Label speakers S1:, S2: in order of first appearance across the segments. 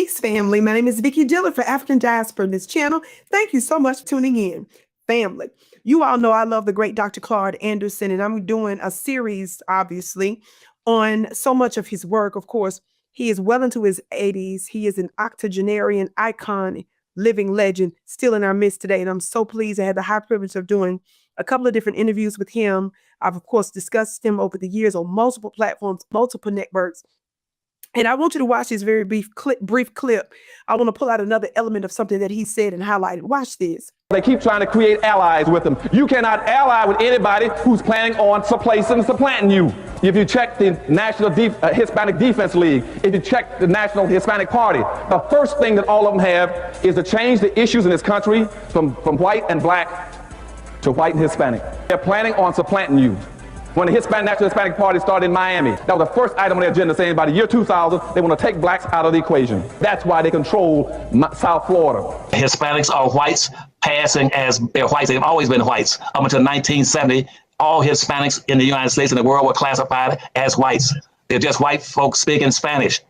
S1: Peace, family. My name is Vicki Dillard for African Diaspora in this channel. Thank you so much for tuning in. Family, you all know I love the great Dr. Claude Anderson, and I'm doing a series, obviously, on so much of his work. Of course, he is well into his 80s. He is an octogenarian icon, living legend, still in our midst today. And I'm so pleased I had the high privilege of doing a couple of different interviews with him. I've, of course, discussed him over the years on multiple platforms, multiple networks. And I want you to watch this very brief clip. I want to pull out another element of something that he said and highlighted. Watch this.
S2: They keep trying to create allies with them. You cannot ally with anybody who's planning on supplanting you. If you check the National Hispanic Defense League, if you check the National Hispanic Party, the first thing that all of them have is to change the issues in this country from white and black to white and Hispanic. They're planning on supplanting you. When the National Hispanic Party started in Miami, that was the first item on their agenda, saying by the year 2000, they want to take blacks out of the equation. That's why they control South Florida.
S3: Hispanics are whites passing as they're whites. They've always been whites. Up until 1970, all Hispanics in the United States and the world were classified as whites. They're just white folks speaking Spanish.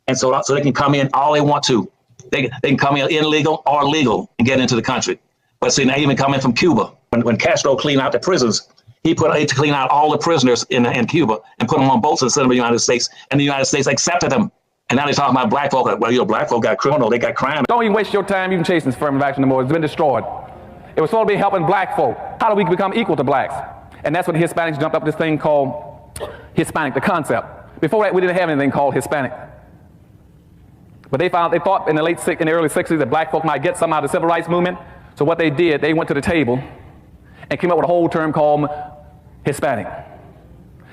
S3: And so they can come in all they want to. They can come in illegal or legal and get into the country. But see, they even come in from Cuba. When Castro cleaned out the prisons, he put to clean out all the prisoners in Cuba and put them on boats and send them to the United States. And the United States accepted them. And now they're talking about black folk. Well, black folk got criminal, they got crime.
S2: Don't even waste your time even chasing affirmative action anymore. It's been destroyed. It was supposed to be helping black folk. How do we become equal to blacks? And that's when the Hispanics jumped up this thing called Hispanic, the concept. Before that, we didn't have anything called Hispanic. But they thought in the early 60s that black folk might get some out of the civil rights movement. So what they did, they went to the table and came up with a whole term called Hispanic.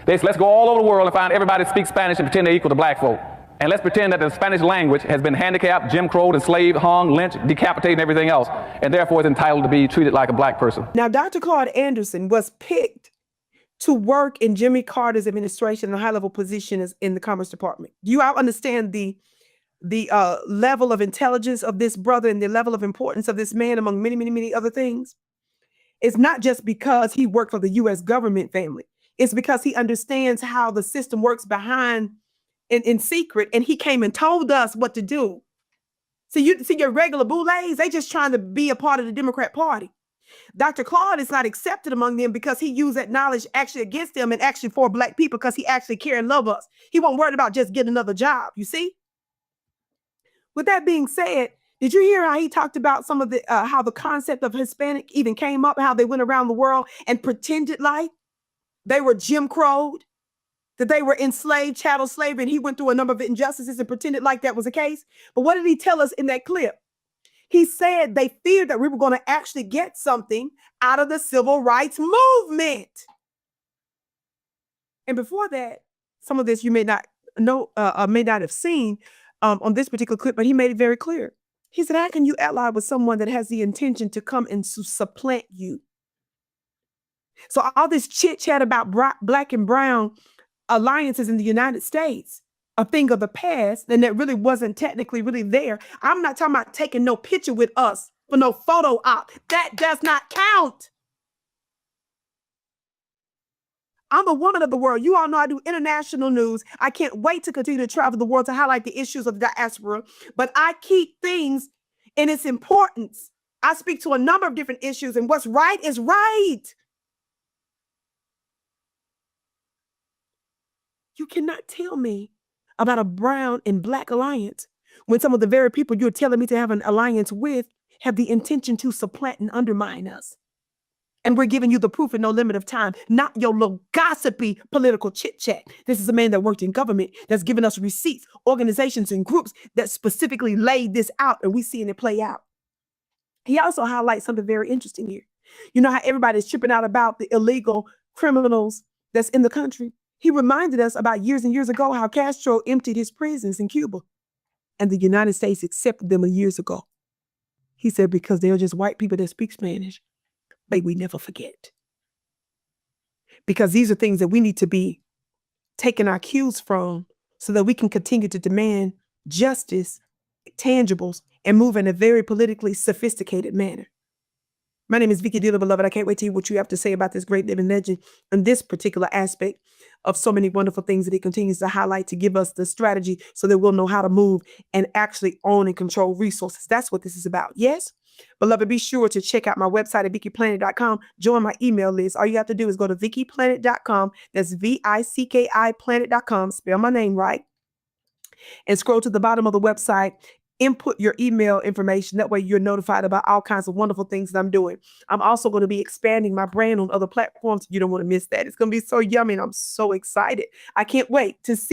S2: They said, let's go all over the world and find everybody that speaks Spanish and pretend they're equal to black folk. And let's pretend that the Spanish language has been handicapped, Jim Crowed, enslaved, hung, lynched, decapitated, and everything else, and therefore is entitled to be treated like a black person.
S1: Now, Dr. Claude Anderson was picked to work in Jimmy Carter's administration in a high-level position in the Commerce Department. Do you all understand the level of intelligence of this brother and the level of importance of this man among many, many, many other things? It's not just because he worked for the U.S. government, family. It's because he understands how the system works behind in secret, and he came and told us what to do. So you see your regular boulets, they just trying to be a part of the Democrat Party. Dr. Claude is not accepted among them because he used that knowledge actually against them and actually for black people because he actually care and love us. He wasn't worried about just getting another job, you see? With that being said, did you hear how he talked about some of the how the concept of Hispanic even came up, how they went around the world and pretended like they were Jim Crowed, that they were enslaved, chattel slavery, and he went through a number of injustices and pretended like that was the case? But what did he tell us in that clip? He said they feared that we were going to actually get something out of the civil rights movement. And before that, some of this you may not know, may not have seen on this particular clip, but he made it very clear. He said, how can you ally with someone that has the intention to come and to supplant you? So all this chit chat about black and brown alliances in the United States, a thing of the past, and that really wasn't technically really there. I'm not talking about taking no picture with us for no photo op. That does not count. I'm a woman of the world. You all know I do international news. I can't wait to continue to travel the world to highlight the issues of the diaspora, but I keep things in its importance. I speak to a number of different issues, and what's right is right. You cannot tell me about a brown and black alliance when some of the very people you're telling me to have an alliance with have the intention to supplant and undermine us. And we're giving you the proof in no limit of time, not your little gossipy political chit chat. This is a man that worked in government, that's given us receipts, organizations and groups that specifically laid this out, and we seeing it play out. He also highlights something very interesting here. You know how everybody's tripping out about the illegal criminals that's in the country? He reminded us about years and years ago how Castro emptied his prisons in Cuba, and the United States accepted them years ago. He said, because they're just white people that speak Spanish. May we never forget. Because these are things that we need to be taking our cues from so that we can continue to demand justice, tangibles, and move in a very politically sophisticated manner. My name is Vicki Dillard, beloved. I can't wait to hear what you have to say about this great living legend and this particular aspect of so many wonderful things that it continues to highlight to give us the strategy so that we'll know how to move and actually own and control resources. That's what this is about. Yes? Beloved, be sure to check out my website at VickiPlanet.com. Join my email list. All you have to do is go to VickiPlanet.com. That's VICKI Planet.com. Spell my name right. And scroll to the bottom of the website. Input your email information. That way you're notified about all kinds of wonderful things that I'm doing. I'm also going to be expanding my brand on other platforms. You don't want to miss that. It's going to be so yummy and I'm so excited. I can't wait to see